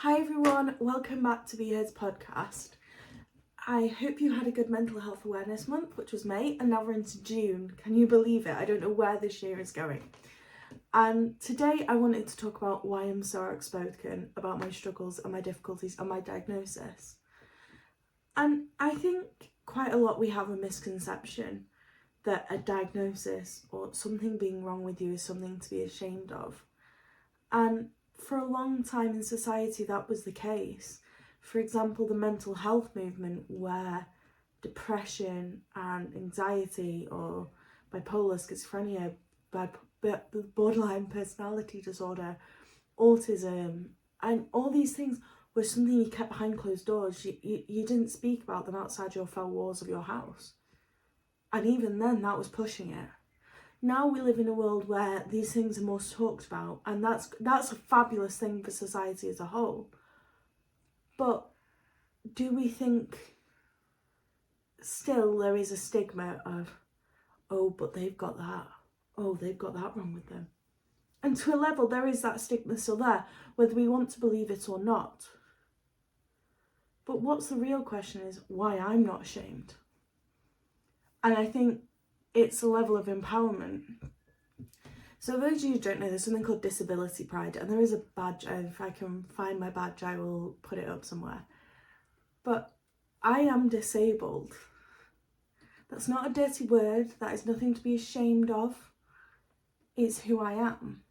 Hi everyone, welcome back to the Heard Podcast. I hope you had a good mental health awareness month, which was May, and now we're into June. Can you believe it? I don't know where this year is going. And today I wanted to talk about why I'm so outspoken about my struggles and my difficulties and my diagnosis. And I think quite a lot we have a misconception that a diagnosis or something being wrong with you is something to be ashamed of. And for a long time in society that was the case. For example, the mental health movement, where depression and anxiety or bipolar, schizophrenia, borderline personality disorder, autism, and all these things were something you kept behind closed doors. You didn't speak about them outside your four walls of your house. And even then, that was pushing it. Now we live in a world where these things are more talked about, and that's a fabulous thing for society as a whole. But do we think still there is a stigma of, oh, but they've got that, oh, they've got that wrong with them? And to a level, there is that stigma still there, whether we want to believe it or not. But what's the real question is why I'm not ashamed. And I think it's a level of empowerment. So those of you who don't know, there's something called disability pride, and there is a badge. If I can find my badge, I will put it up somewhere. But I am disabled. That's not a dirty word. That is nothing to be ashamed of. It's who I am.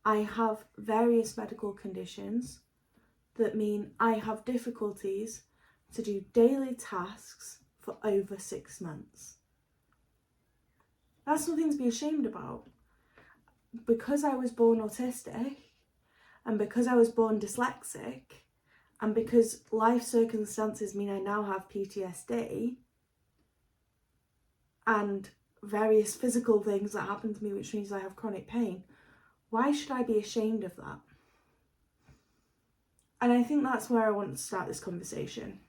I have various medical conditions that mean I have difficulties to do daily tasks for over 6 months. That's nothing to be ashamed about. Because I was born autistic, and because I was born dyslexic, and because life circumstances mean I now have PTSD, and various physical things that happen to me, which means I have chronic pain, why should I be ashamed of that? And I think that's where I want to start this conversation.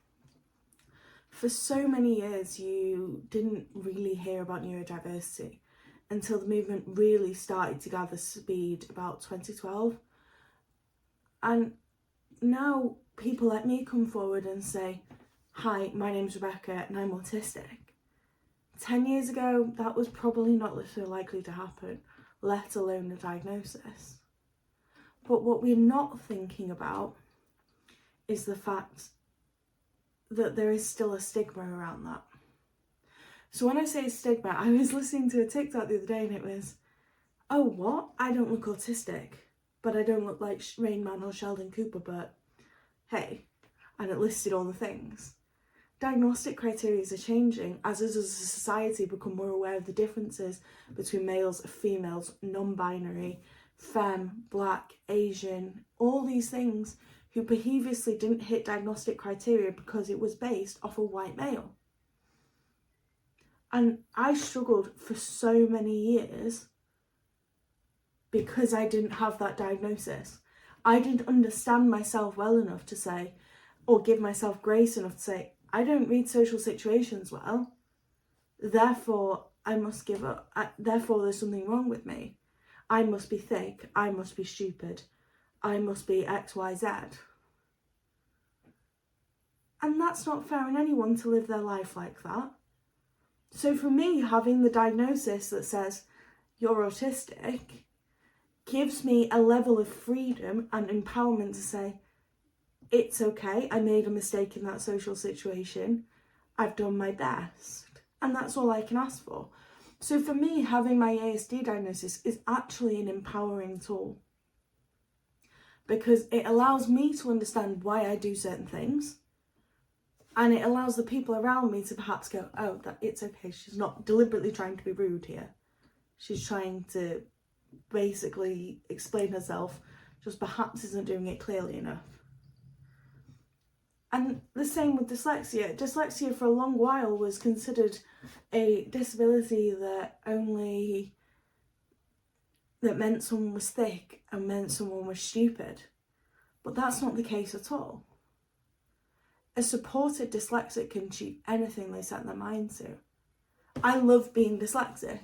For so many years, you didn't really hear about neurodiversity until the movement really started to gather speed about 2012. And now people like me come forward and say, hi, my name's Rebecca and I'm autistic. 10 years ago, that was probably not so likely to happen, let alone a diagnosis. But what we're not thinking about is the fact that there is still a stigma around that. So when I say stigma, I was listening to a TikTok the other day and it was, oh what? I don't look autistic, but I don't look like Rain Man or Sheldon Cooper, but hey, and it listed all the things. Diagnostic criteria are changing as us as a society become more aware of the differences between males and females, non-binary, femme, black, Asian, all these things who previously didn't hit diagnostic criteria because it was based off a white male. And I struggled for so many years because I didn't have that diagnosis. I didn't understand myself well enough to say, or give myself grace enough to say, I don't read social situations well, therefore I must give up, therefore there's something wrong with me. I must be thick, I must be stupid, I must be X, Y, Z. And that's not fair on anyone to live their life like that. So for me, having the diagnosis that says you're autistic gives me a level of freedom and empowerment to say, it's okay, I made a mistake in that social situation, I've done my best. And that's all I can ask for. So for me, having my ASD diagnosis is actually an empowering tool, because it allows me to understand why I do certain things, and it allows the people around me to perhaps go, oh, it's okay, she's not deliberately trying to be rude here. She's trying to basically explain herself, just perhaps isn't doing it clearly enough. And the same with dyslexia. Dyslexia for a long while was considered a disability that meant someone was thick and meant someone was stupid. But that's not the case at all. A supported dyslexic can achieve anything they set their mind to. I love being dyslexic.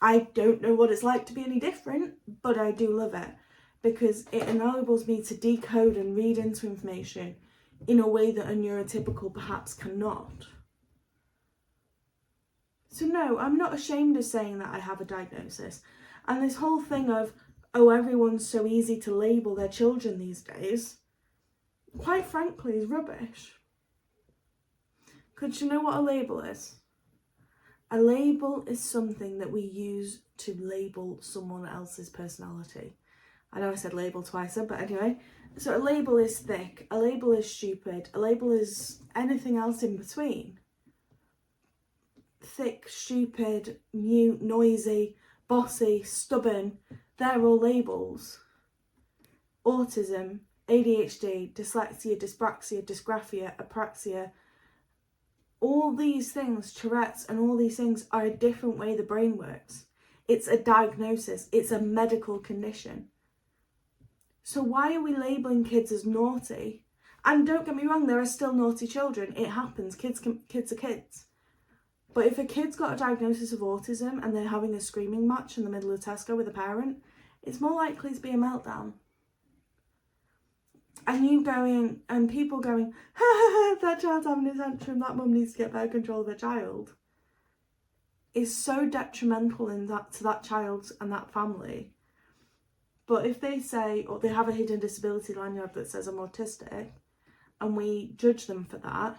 I don't know what it's like to be any different, but I do love it. because it enables me to decode and read into information in a way that a neurotypical perhaps cannot. So no, I'm not ashamed of saying that I have a diagnosis. And this whole thing of, oh, everyone's so easy to label their children these days, quite frankly, is rubbish. Because you know what a label is? A label is something that we use to label someone else's personality. I know I said label twice, but anyway. So a label is thick, a label is stupid, a label is anything else in between. Thick, stupid, mute, noisy, bossy, stubborn, they're all labels. Autism, ADHD, dyslexia, dyspraxia, dysgraphia, apraxia, all these things, Tourette's and all these things are a different way the brain works. It's a diagnosis, it's a medical condition. So why are we labelling kids as naughty? And don't get me wrong, there are still naughty children. It happens, kids are kids. But if a kid's got a diagnosis of autism and they're having a screaming match in the middle of Tesco with a parent, it's more likely to be a meltdown. And you going, and people going, ha ha ha, that child's having a tantrum, that mum needs to get better control of her child, is so detrimental to that child and that family. But if they say, or they have a hidden disability lanyard that says I'm autistic, and we judge them for that,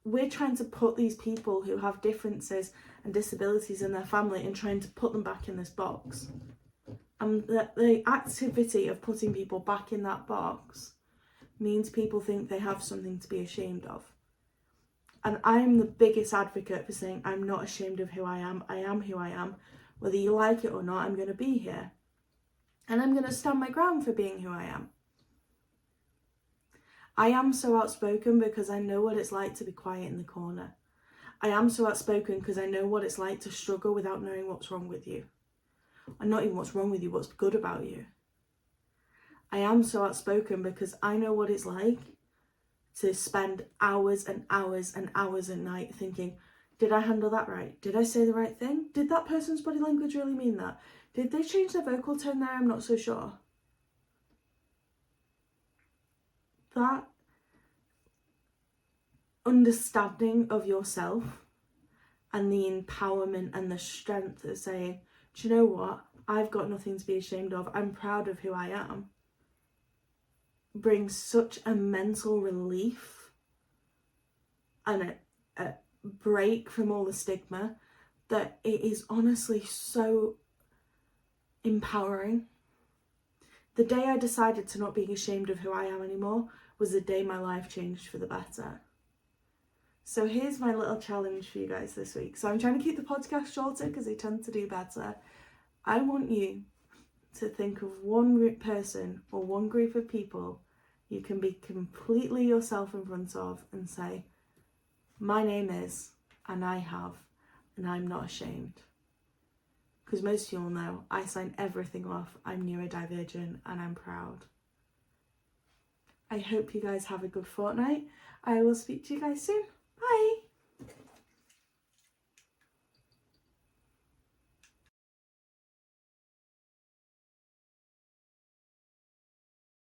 we're trying to put these people who have differences and disabilities in their family and trying to put them back in this box. And the activity of putting people back in that box means people think they have something to be ashamed of. And I'm the biggest advocate for saying I'm not ashamed of who I am. I am who I am. Whether you like it or not, I'm going to be here. And I'm going to stand my ground for being who I am. I am so outspoken because I know what it's like to be quiet in the corner. I am so outspoken because I know what it's like to struggle without knowing what's wrong with you. And not even what's wrong with you, what's good about you. I am so outspoken because I know what it's like to spend hours and hours and hours at night thinking, did I handle that right? Did I say the right thing? Did that person's body language really mean that? Did they change their vocal tone there? I'm not so sure. That understanding of yourself and the empowerment and the strength of saying, do you know what? I've got nothing to be ashamed of. I'm proud of who I am. Brings such a mental relief and a break from all the stigma that it is honestly so empowering. The day I decided to not be ashamed of who I am anymore was the day my life changed for the better. So here's my little challenge for you guys this week. So I'm trying to keep the podcast shorter because I tend to do better. I want you to think of one person or one group of people you can be completely yourself in front of and say, my name is, and I have, and I'm not ashamed. Because most of you all know, I sign everything off, I'm neurodivergent, and I'm proud. I hope you guys have a good fortnight. I will speak to you guys soon.